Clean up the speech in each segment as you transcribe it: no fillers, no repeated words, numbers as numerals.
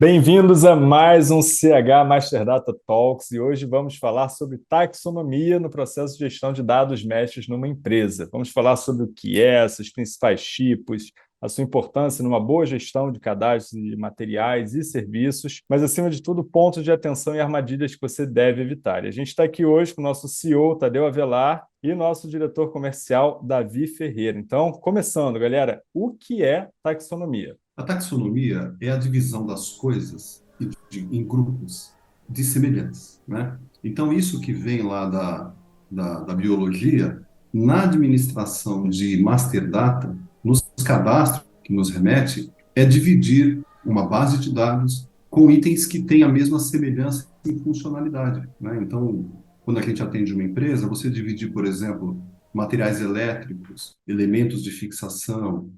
Bem-vindos a mais um CH Master Data Talks e hoje vamos falar sobre taxonomia no processo de gestão de dados mestres numa empresa. Vamos falar sobre o que é, seus principais tipos, a sua importância numa boa gestão de cadastros de materiais e serviços, mas acima de tudo, pontos de atenção e armadilhas que você deve evitar. E a gente está aqui hoje com o nosso CEO, Tadeu Avelar, e nosso diretor comercial, Davi Ferreira. Então, começando, galera, o que é taxonomia? A taxonomia é a divisão das coisas em grupos de semelhança, né? Então, isso que vem lá da biologia, na administração de master data, nos cadastros que nos remete, é dividir uma base de dados com itens que têm a mesma semelhança em funcionalidade, né? Então, quando a gente atende uma empresa, você dividir, por exemplo, materiais elétricos, elementos de fixação,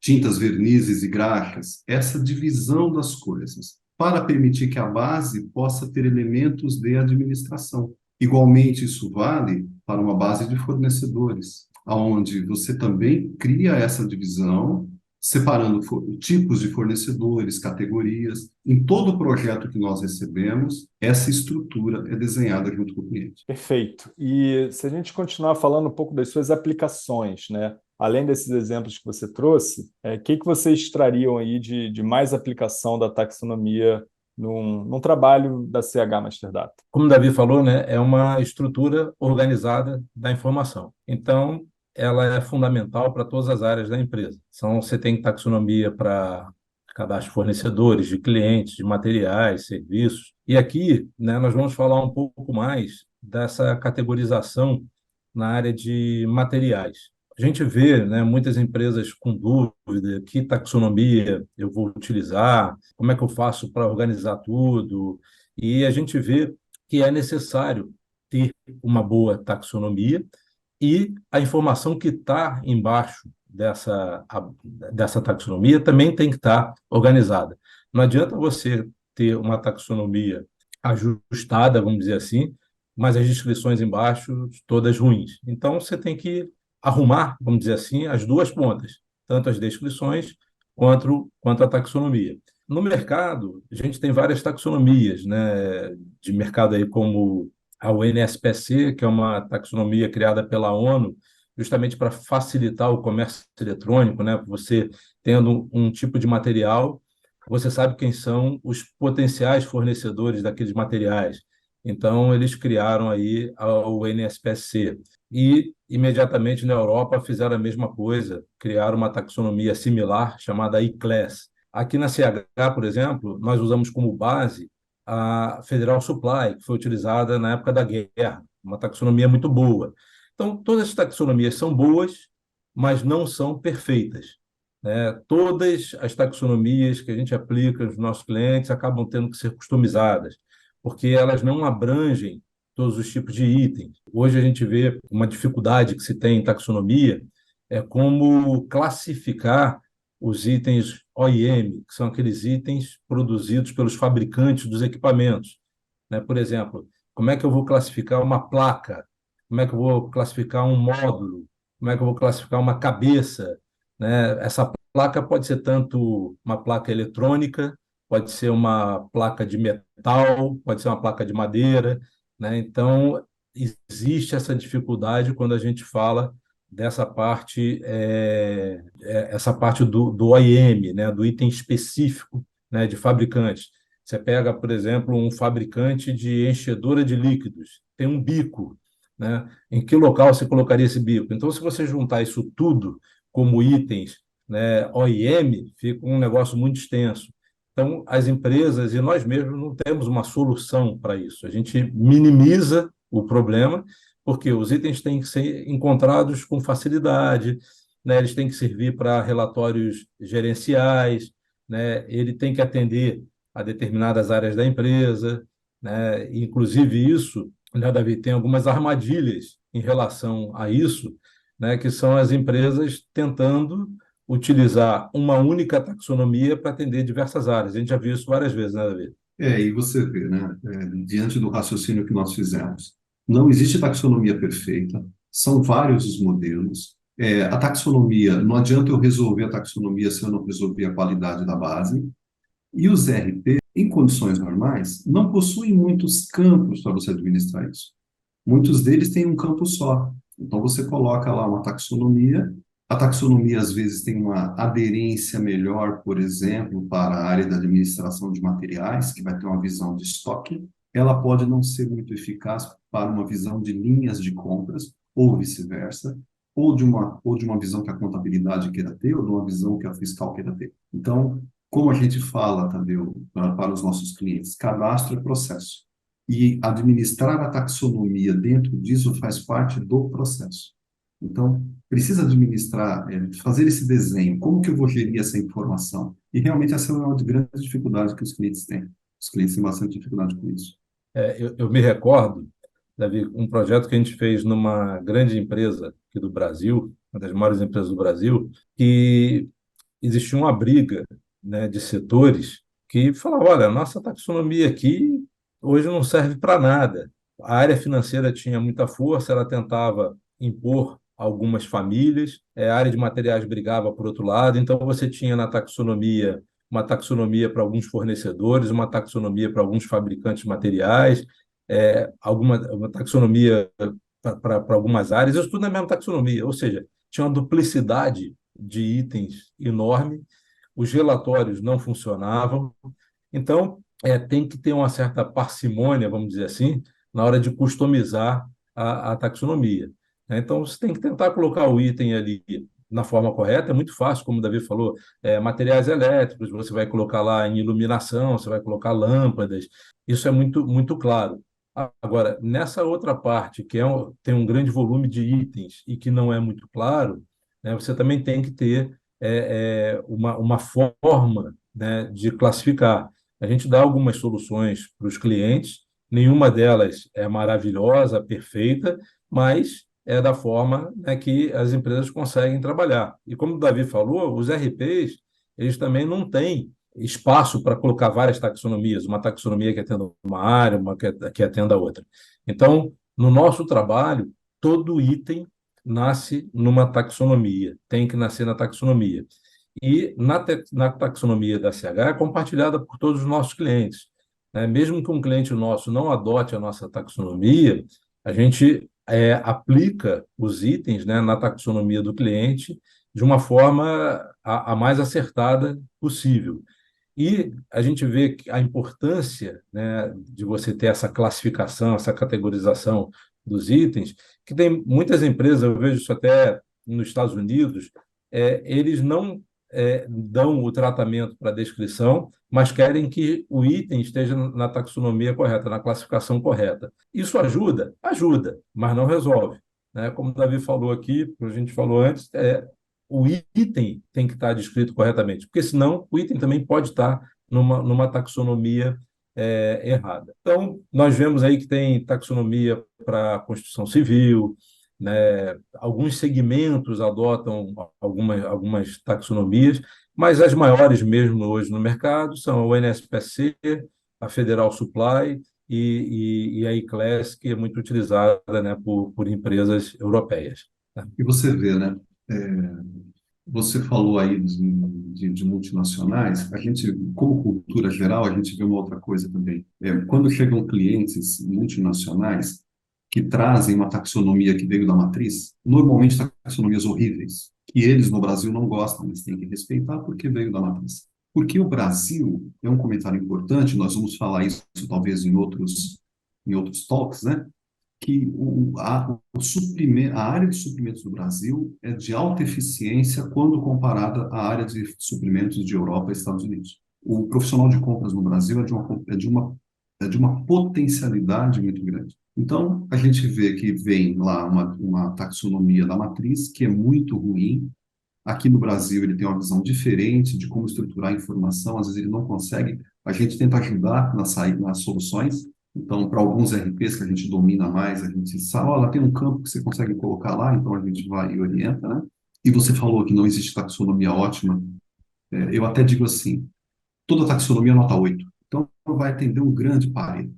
tintas, vernizes e graxas, essa divisão das coisas, para permitir que a base possa ter elementos de administração. Igualmente, isso vale para uma base de fornecedores, onde você também cria essa divisão, separando tipos de fornecedores, categorias. Em todo projeto que nós recebemos, essa estrutura é desenhada junto com o cliente. Perfeito. E se a gente continuar falando um pouco das suas aplicações, né? Além desses exemplos que você trouxe, que vocês extrariam aí de mais aplicação da taxonomia num trabalho da CH Master Data? Como o Davi falou, né, é uma estrutura organizada da informação. Então, ela é fundamental para todas as áreas da empresa. Então, você tem taxonomia para cadastro de fornecedores, de clientes, de materiais, serviços. E aqui, né, nós vamos falar um pouco mais dessa categorização na área de materiais. A gente vê, né, muitas empresas com dúvida, que taxonomia eu vou utilizar, como é que eu faço para organizar tudo, e a gente vê que é necessário ter uma boa taxonomia e a informação que está embaixo dessa taxonomia também tem que estar organizada. Não adianta você ter uma taxonomia ajustada, vamos dizer assim, mas as descrições embaixo todas ruins. Então, você tem que arrumar, vamos dizer assim, as duas pontas, tanto as descrições quanto a taxonomia. No mercado, a gente tem várias taxonomias, né, de mercado aí como a UNSPC, que é uma taxonomia criada pela ONU, justamente para facilitar o comércio eletrônico, né? Você tendo um tipo de material, você sabe quem são os potenciais fornecedores daqueles materiais. Então, eles criaram aí a UNSPC. E, imediatamente, na Europa, fizeram a mesma coisa, criaram uma taxonomia similar, chamada ICLES. Aqui na CH, por exemplo, nós usamos como base a Federal Supply, que foi utilizada na época da guerra, uma taxonomia muito boa. Então, todas as taxonomias são boas, mas não são perfeitas, né? Todas as taxonomias que a gente aplica nos nossos clientes acabam tendo que ser customizadas, porque elas não abrangem todos os tipos de itens. Hoje a gente vê uma dificuldade que se tem em taxonomia é como classificar os itens OEM, que são aqueles itens produzidos pelos fabricantes dos equipamentos, né? Por exemplo, como é que eu vou classificar uma placa? Como é que eu vou classificar um módulo? Como é que eu vou classificar uma cabeça, né? Essa placa pode ser tanto uma placa eletrônica, pode ser uma placa de metal, pode ser uma placa de madeira, né? Então, existe essa dificuldade quando a gente fala dessa parte, essa parte do OEM, né? Do item específico, né? De fabricantes. Você pega, por exemplo, um fabricante de enchedora de líquidos, tem um bico, né? Em que local você colocaria esse bico? Então, se você juntar isso tudo como itens, né, OEM, fica um negócio muito extenso. Então, as empresas e nós mesmos não temos uma solução para isso. A gente minimiza o problema, porque os itens têm que ser encontrados com facilidade, né? Eles têm que servir para relatórios gerenciais, né? Ele tem que atender a determinadas áreas da empresa, né? Inclusive isso, né, Davi, tem algumas armadilhas em relação a isso, né, que são as empresas tentando utilizar uma única taxonomia para atender diversas áreas. A gente já viu isso várias vezes, né, Davi? E você vê, né, diante do raciocínio que nós fizemos, não existe taxonomia perfeita, são vários os modelos. A taxonomia, não adianta eu resolver a taxonomia se eu não resolver a qualidade da base. E os ERP, em condições normais, não possuem muitos campos para você administrar isso. Muitos deles têm um campo só. Então, você coloca lá uma taxonomia. A taxonomia, às vezes, tem uma aderência melhor, por exemplo, para a área da administração de materiais, que vai ter uma visão de estoque. Ela pode não ser muito eficaz para uma visão de linhas de compras, ou vice-versa, ou de uma visão que a contabilidade queira ter, ou de uma visão que a fiscal queira ter. Então, como a gente fala, Tadeu, para os nossos clientes, cadastro é processo. E administrar a taxonomia dentro disso faz parte do processo. Então, precisa administrar, fazer esse desenho, como que eu vou gerir essa informação? E realmente essa é uma grande dificuldade que os clientes têm. Os clientes têm bastante dificuldade com isso. Eu me recordo, Davi, um projeto que a gente fez numa grande empresa aqui do Brasil, uma das maiores empresas do Brasil, que existia uma briga, né, de setores que falavam, olha, a nossa taxonomia aqui hoje não serve para nada. A área financeira tinha muita força, ela tentava impor algumas famílias, a área de materiais brigava por outro lado, então você tinha na taxonomia uma taxonomia para alguns fornecedores, uma taxonomia para alguns fabricantes de materiais, uma taxonomia para algumas áreas, isso tudo na mesma taxonomia, ou seja, tinha uma duplicidade de itens enorme, os relatórios não funcionavam, então tem que ter uma certa parcimônia, vamos dizer assim, na hora de customizar a taxonomia. Então, você tem que tentar colocar o item ali na forma correta, é muito fácil, como o Davi falou, materiais elétricos, você vai colocar lá em iluminação, você vai colocar lâmpadas, isso é muito, muito claro. Agora, nessa outra parte, que tem um grande volume de itens e que não é muito claro, né, você também tem que ter uma forma, né, de classificar. A gente dá algumas soluções para os clientes, nenhuma delas é maravilhosa, perfeita, mas é da forma, né, que as empresas conseguem trabalhar. E como o Davi falou, os RPs, eles também não têm espaço para colocar várias taxonomias, uma taxonomia que atenda uma área, uma que atenda a outra. Então, no nosso trabalho, todo item nasce numa taxonomia, tem que nascer na taxonomia. E na taxonomia da CH é compartilhada por todos os nossos clientes, né? Mesmo que um cliente nosso não adote a nossa taxonomia, a gente aplica os itens, né, na taxonomia do cliente de uma forma a mais acertada possível. E a gente vê a importância, né, de você ter essa classificação, essa categorização dos itens, que tem muitas empresas, eu vejo isso até nos Estados Unidos, eles não dão o tratamento para a descrição, mas querem que o item esteja na taxonomia correta, na classificação correta. Isso ajuda? Ajuda, mas não resolve, né? Como o Davi falou aqui, como a gente falou antes, o item tem que estar descrito corretamente, porque senão o item também pode estar numa taxonomia errada. Então, nós vemos aí que tem taxonomia para construção civil, né? Alguns segmentos adotam algumas taxonomias, mas as maiores mesmo hoje no mercado são o NSPC, a Federal Supply e a ICLES, que é muito utilizada, né, por empresas europeias, né? E você vê, né? Você falou aí de multinacionais, a gente, como cultura geral, a gente vê uma outra coisa também. Quando chegam clientes multinacionais que trazem uma taxonomia que veio da matriz, normalmente taxonomias horríveis, que eles no Brasil não gostam, mas têm que respeitar porque veio da matriz. Porque o Brasil, é um comentário importante, nós vamos falar isso talvez em outros talks, né? Que a área de suprimentos do Brasil é de alta eficiência quando comparada à área de suprimentos de Europa e Estados Unidos. O profissional de compras no Brasil é de uma potencialidade muito grande. Então, a gente vê que vem lá uma taxonomia da matriz que é muito ruim. Aqui no Brasil, ele tem uma visão diferente de como estruturar a informação, às vezes ele não consegue. A gente tenta ajudar nas soluções. Então, para alguns RPs que a gente domina mais, a gente sabe, olha, tem um campo que você consegue colocar lá, então a gente vai e orienta, né? E você falou que não existe taxonomia ótima. Eu até digo assim, toda taxonomia é nota 8. Então, vai atender um grande parede.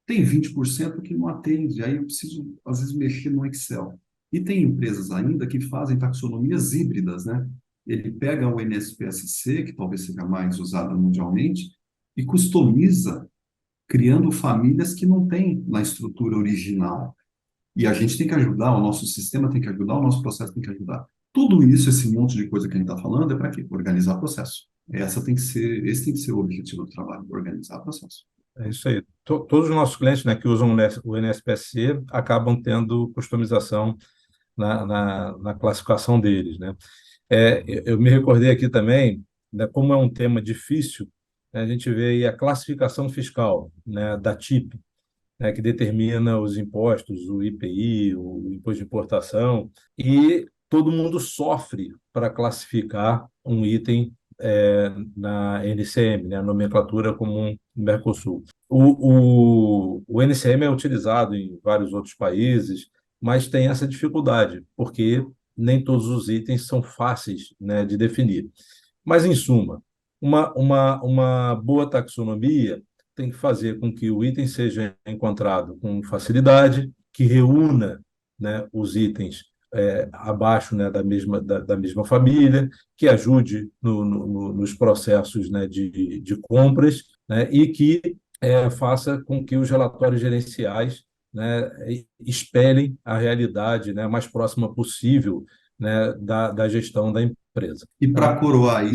Tem 20% que não atende, aí eu preciso, às vezes, mexer no Excel. E tem empresas ainda que fazem taxonomias híbridas, né? Ele pega o NSPSC, que talvez seja mais usada mundialmente, e customiza, criando famílias que não tem na estrutura original. E a gente tem que ajudar, o nosso sistema tem que ajudar, o nosso processo tem que ajudar. Tudo isso, esse monte de coisa que a gente está falando, é para quê? Organizar processo. Esse tem que ser o objetivo do trabalho, organizar processo. É isso aí. Todos os nossos clientes, né, que usam o NSPSC acabam tendo customização na classificação deles, né? Eu me recordei aqui também, né, como é um tema difícil, né, a gente vê aí a classificação fiscal, né, da TIP, né, que determina os impostos, o IPI, o imposto de importação, e todo mundo sofre para classificar um item na NCM, né, a nomenclatura comum do Mercosul. O NCM é utilizado em vários outros países, mas tem essa dificuldade, porque nem todos os itens são fáceis, né, de definir. Mas, em suma, uma boa taxonomia tem que fazer com que o item seja encontrado com facilidade, que reúna, né, os itens abaixo, né, da mesma família, que ajude nos processos, né, de compras, né, e que faça com que os relatórios gerenciais, né, espelhem a realidade, né, mais próxima possível, né, da gestão da empresa. Tá? E para coroar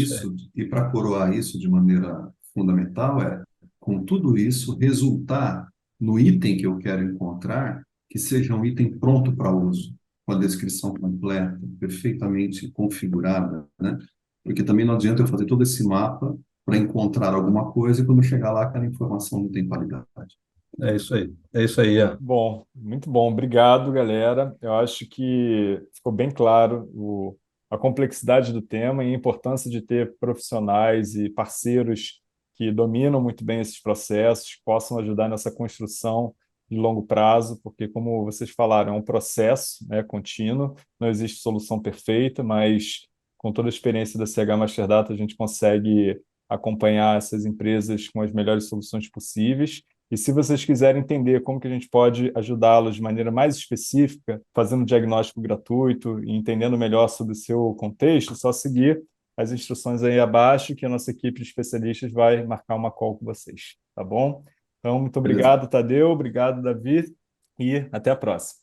isso de maneira fundamental com tudo isso, resultar no item que eu quero encontrar, que seja um item pronto para uso, com a descrição completa, perfeitamente configurada, né? Porque também não adianta eu fazer todo esse mapa para encontrar alguma coisa e quando chegar lá aquela informação não tem qualidade. É isso aí. É isso aí, Ian. Bom, muito bom. Obrigado, galera. Eu acho que ficou bem claro a complexidade do tema e a importância de ter profissionais e parceiros que dominam muito bem esses processos, que possam ajudar nessa construção de longo prazo, porque, como vocês falaram, é um processo, né, contínuo, não existe solução perfeita, mas com toda a experiência da CH Master Data, a gente consegue acompanhar essas empresas com as melhores soluções possíveis. E se vocês quiserem entender como que a gente pode ajudá-los de maneira mais específica, fazendo diagnóstico gratuito e entendendo melhor sobre o seu contexto, é só seguir as instruções aí abaixo, que a nossa equipe de especialistas vai marcar uma call com vocês, tá bom? Então, muito Beleza? obrigado, Tadeu, obrigado, Davi, e até a próxima.